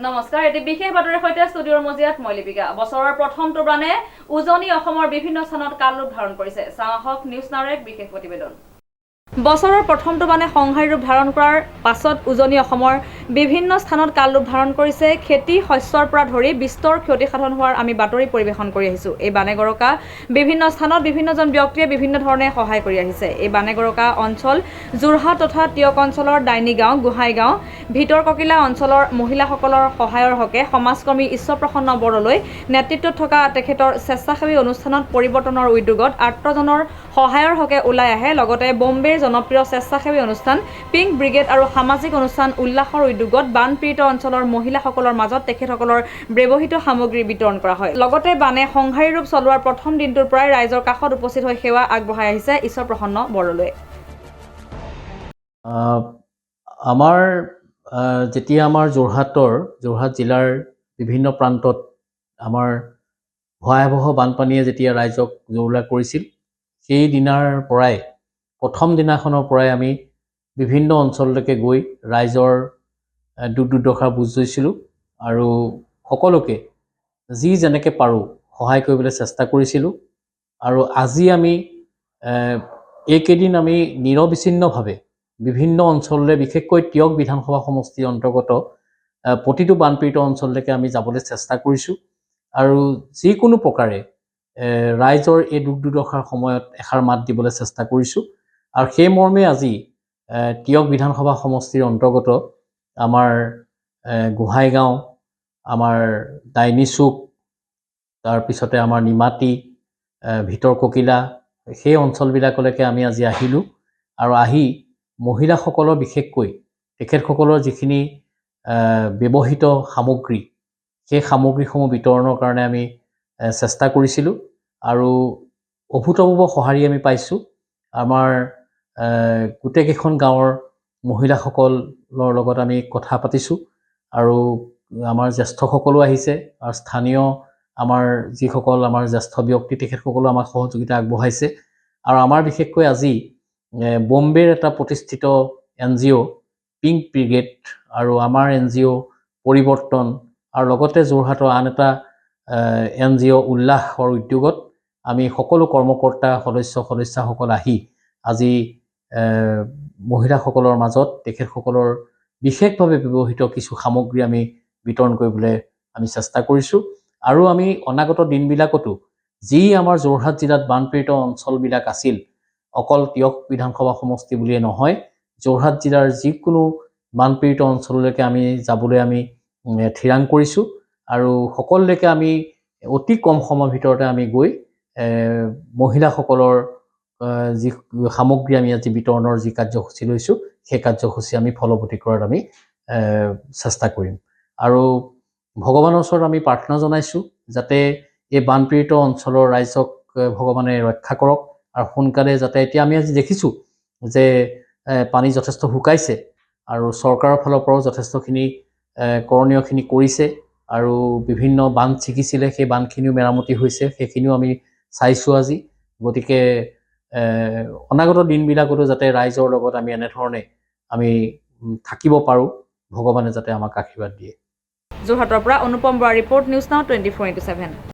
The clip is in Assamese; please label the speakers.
Speaker 1: নমস্কাৰ, এটি বিশেষ বাতৰিৰ সৈতে ষ্টুডিঅ'ৰ মজিয়াত মই লিপিকা। বছৰৰ প্ৰথমটো বানে উজনি অসমৰ বিভিন্ন স্থানত কাল ৰূপ ধাৰণ কৰিছে। চাওঁ আহক নিউজ নাওৰ এক বিশেষ প্ৰতিবেদন। বছৰৰ প্ৰথমটো বানে সংহাৰী ৰূপ ধাৰণ কৰাৰ পাছত উজনি অসমৰ বিভিন্ন স্থানত কাল ৰূপ ধাৰণ কৰিছে। খেতি শস্যৰ পৰা ধৰি বিস্তৰ ক্ষতিসাধন হোৱাৰ আমি বাতৰি পৰিৱেশন কৰি আহিছোঁ। এই বানে গৰকা বিভিন্ন স্থানত বিভিন্নজন ব্যক্তিয়ে বিভিন্ন ধৰণে সহায় কৰি আহিছে। এই বানে গৰকা অঞ্চল যোৰহাট তথা টিয়ক অঞ্চলৰ ডাইনিগাঁও, গোহাঁইগাঁও, ভিতৰ ককিলা অঞ্চলৰ মহিলাসকলৰ সহায়ৰ হকে সমাজকৰ্মী ঈশ্বৰপ্ৰসন্ন বৰদলৈ নেতৃত্বত থকা তেখেতৰ স্বেচ্ছাসেৱী অনুষ্ঠানত পৰিৱৰ্তনৰ উদ্যোগত আত্মজনৰ সহায়ৰ হকে ওলাই আহে। লগতে বম্বেৰ জনপ্ৰিয় স্বেচ্ছাসেৱী অনুষ্ঠান পিংক ব্ৰিগেড আৰু সামাজিক অনুষ্ঠান উল্লাসৰ উদ্যোগত বানপীড়িত অঞ্চলৰ মহিলাসকলৰ মাজত তেখেতসকলৰ ব্যৱহৃত সামগ্ৰী বিতৰণ কৰা হয়। লগতে বানে সংহাৰী ৰূপ চলোৱাৰ প্ৰথম দিনটোৰ পৰাই ৰাইজৰ কাষত উপস্থিত হৈ সেৱা আগবঢ়াই আহিছে ঈশ্বৰপ্ৰসন্ন বৰদলৈ।
Speaker 2: যেতিয়া আমাৰ যোৰহাট জিলাৰ বিভিন্ন প্ৰান্তত আমাৰ ভয়াৱহ বানপানীয়ে যেতিয়া ৰাইজক জুৰুলা কৰিছিল, সেই দিনাৰ পৰাই প্ৰথম দিনাখনৰ পৰাই আমি বিভিন্ন অঞ্চললৈকে গৈ ৰাইজৰ দুখ দুৰ্দশা বুজ লৈছিলোঁ আৰু সকলোকে যি যেনেকৈ পাৰোঁ সহায় কৰিবলৈ চেষ্টা কৰিছিলোঁ। আৰু আজি আমি এইকেইদিন আমি নিৰবিচ্ছিন্নভাৱে বিভিন্ন অঞ্চললৈ, বিশেষকৈ টিয়ক বিধানসভা সমষ্টিৰ অন্তৰ্গত প্ৰতিটো বানপীড়িত অঞ্চললৈকে আমি যাবলৈ চেষ্টা কৰিছোঁ আৰু যিকোনো প্ৰকাৰে ৰাইজৰ এই দুখ দুৰ্দশাৰ সময়ত এষাৰ মাত দিবলৈ চেষ্টা কৰিছোঁ। আৰু সেই মৰ্মে আজি টিয়ক বিধানসভা সমষ্টিৰ অন্তৰ্গত আমাৰ গোহাঁইগাঁও, আমাৰ ডাইনিচুক, তাৰপিছতে আমাৰ নিমাতী, ভিতৰ ককিলা, সেই অঞ্চলবিলাকলৈকে আমি আজি আহিলোঁ আৰু আহি মহিলাসকলৰ বিশেষকৈ তেখেতসকলৰ যিখিনি ব্যৱহৃত সামগ্ৰী, সেই সামগ্ৰীসমূহ বিতৰণৰ কাৰণে আমি চেষ্টা কৰিছিলোঁ আৰু অভূতপূৰ্ব সঁহাৰি আমি পাইছোঁ। আমাৰ গোটেইকেইখন গাঁৱৰ মহিলাসকলৰ লগত আমি কথা পাতিছোঁ আৰু আমাৰ জ্যেষ্ঠসকলো আহিছে আৰু স্থানীয় আমাৰ যিসকল আমাৰ জ্যেষ্ঠ ব্যক্তি তেখেতসকলো আমাক সহযোগিতা আগবঢ়াইছে। আৰু আমাৰ বিশেষকৈ আজি বম্বেৰ এটা প্ৰতিষ্ঠিত NGO পিংক ব্ৰিগেড আৰু আমাৰ NGO পৰিৱৰ্তন আৰু লগতে যোৰহাটৰ আন এটা NGO উল্লাসৰ উদ্যোগত আমি সকলো কৰ্মকৰ্তা সদস্যাসকল আহি আজি মহিলাসকলৰ মাজত তেখেতসকলৰ বিশেষভাৱে ব্যৱহৃত কিছু সামগ্ৰী আমি বিতৰণ কৰিবলৈ আমি চেষ্টা কৰিছোঁ। আৰু আমি অনাগত দিনবিলাকতো যি আমাৰ যোৰহাট জিলাত বানপীড়িত অঞ্চলবিলাক আছিল, অকল টিয়ক বিধানসভা সমষ্টি বুলিয়ে নহয়, যোৰহাট জিলাৰ যিকোনো বানপীড়িত অঞ্চললৈকে আমি যাবলৈ আমি থিৰাং কৰিছোঁ আৰু সকলোলৈকে আমি অতি কম সময়ৰ ভিতৰতে আমি গৈ মহিলাসকলৰ যি সামগ্ৰী আমি আজি বিতৰণৰ যি কাৰ্যসূচী লৈছোঁ, সেই কাৰ্যসূচী আমি ফলৱতী কৰাত আমি চেষ্টা কৰিম। আৰু ভগৱানৰ ওচৰত আমি প্ৰাৰ্থনা জনাইছোঁ যাতে এই বানপীড়িত অঞ্চলৰ ৰাইজক ভগৱানে ৰক্ষা কৰক আৰু সোনকালে যাতে, এতিয়া আমি আজি দেখিছোঁ যে পানী যথেষ্ট শুকাইছে আৰু চৰকাৰৰ ফালৰ পৰাও যথেষ্টখিনি কৰণীয়খিনি কৰিছে আৰু বিভিন্ন বান্ধ ছিগিছিলে, সেই বান্ধখিনিও মেৰামতি হৈছে, সেইখিনিও আমি চাইছোঁ আজি। গতিকে অনাগত দিনবিলাকতো যাতে ৰাইজৰ লগত আমি এনেধৰণে আমি থাকিব পাৰোঁ, ভগৱানে যাতে আমাক আশীৰ্বাদ দিয়ে।
Speaker 1: যোৰহাটৰ পৰা অনুপম বৰা ৰিপৰ্ট, নিউজ নাও 24/7।